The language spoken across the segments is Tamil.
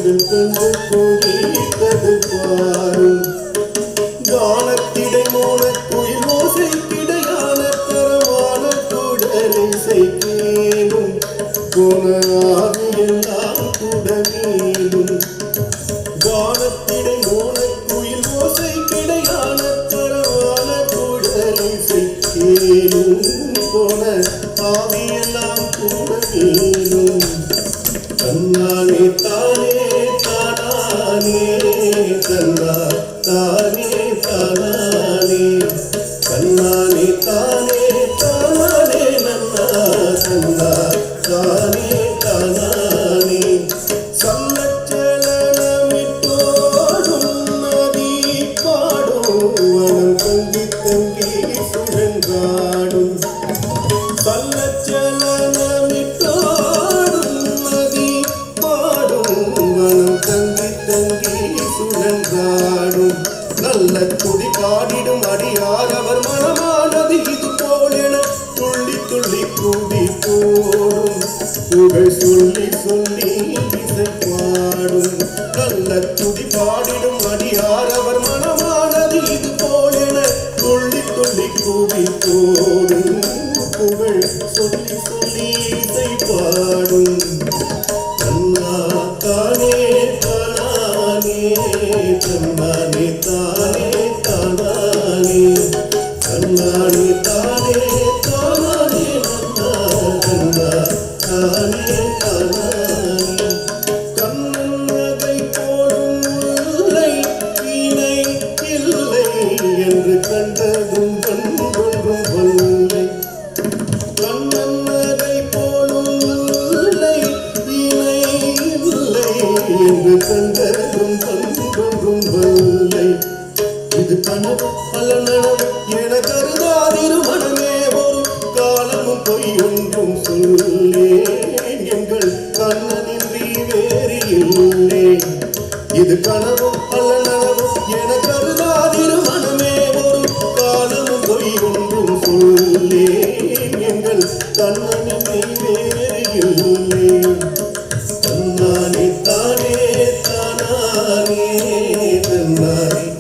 கண்கள் கண்டு கொழித்தது பாரும் கானத்திடை மோன குயில் ஓசை கிடையான தரமான குடலிசை கேளும் குணாவியெல்லாம் குடமேலும் கானத்திடை மோன குயில் ஓசை கிடையான தரமான குடலிசை கேளும் குண ஆவியெல்லாம் குடமேலும் தன்னானே தானே தானானே தன்னா தானே தானானே தன்னானே தானே தானானே நன்னா தன்னா தானே தானானே சல்லச்சலனமிட்டோடும் நதி பாடும் வனம் தங்கி தங்கி சுழன்றாடும் சல்லச்சலனமிட்டோடும் நதி பாடும் வனம் தங்கி தங்கி சுழன்றாடும் நல்ல துடி காடிடும் அடியார் அவர் மனமானது இது போல் என துள்ளி துள்ளி கூடி போடும் புகழ் சொல்லி சொல்லி இசை பாடும் நல்ல துடி பாடிடும் அடியார் அவர் மனமானது இது போல் என துள்ளி துள்ளி கூடி போடும் புகழ் சொல்லி சொல்லி இசை பாடும் தன்னா தானே தானே தன்னானே தானே தானே தன்னானே தானே தானே நன்னா தன்னா தானே தானே கண்ணகை போடும் முல்லை வீணை இல்லை என்று கண்டதும் ஒன்றும் வல்லை கண்ணகை போடும் முல்லை வீணை இல்லை என்று கண்டதும் ஒன்றும் வல்லை இது கனவு அல்ல நனவு என கருதாதிரு மனமே ஒரு காலமும் பொய்யொன்றும் சொல்லே எங்கள் கண்ணனின்றி வேறு இல்லை இது கனவு அல்ல நனவு என கருதாதிரு மனமே ஒரு காலமும் பொய்யொன்றும் சொல்லே எங்கள் கண்ணனின்றி வேறு இல்லை தன்னானே தானே தானானே தன்னானே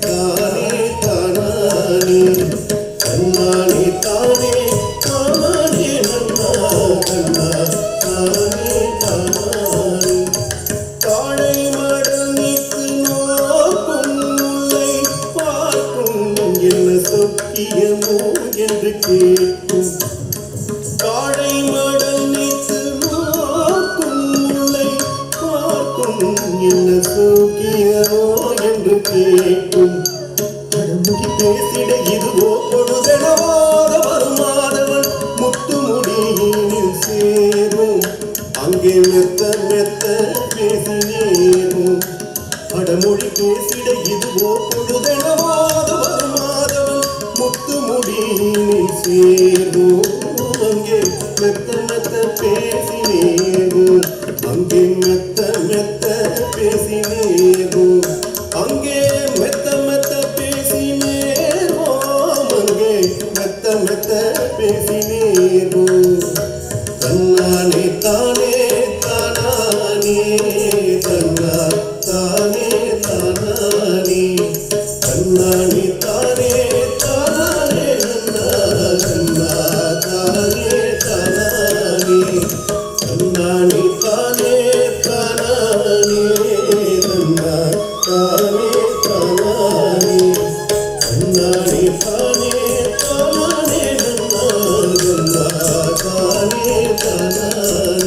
தானே தானானே தன்னானே தானே தானானே நன்னா தன்னா தானே தானானே தாழை மடல் நீக்கு நோக்கும் முல்லை பார்க்கும் என்ன சொக்கியமோ என்று கேட்கும் தாழை மடல் நீக்கு நோக்கும் முல்லை பார்க்கும் என்ன சொக்கியமோ என்று கேட்கும் அடமுகி பேசிட இதுவோ பொழுதெனவாத வருமாதவன் முத்து முடியில் சேரும் அங்கே மெத்த மெத்த பேசினேரும் அடமொழி பேசிட இதுவோ பொழுதெனவாத வருமாதவன் முத்து முடியில் சேரும் அங்கே மெத்த மெத்த பேசினேரும் அங்கே மெத்த மெத்த பேசினேரும் அங்கே மெத்த மெத்த பேசினேரோம் அங்கே மெத்த மெத்த பேசினேரோம் தன்னானே தானே தானானே தன்னா தானே தானானே தன்னானே தானே தானானே நன்னா தன்னா தானே தானானே தன்னானே தானே தானானே தன்னா தானே தானானே தன்னானே தானே தானானே நன்னா தன்னா தானே தானானே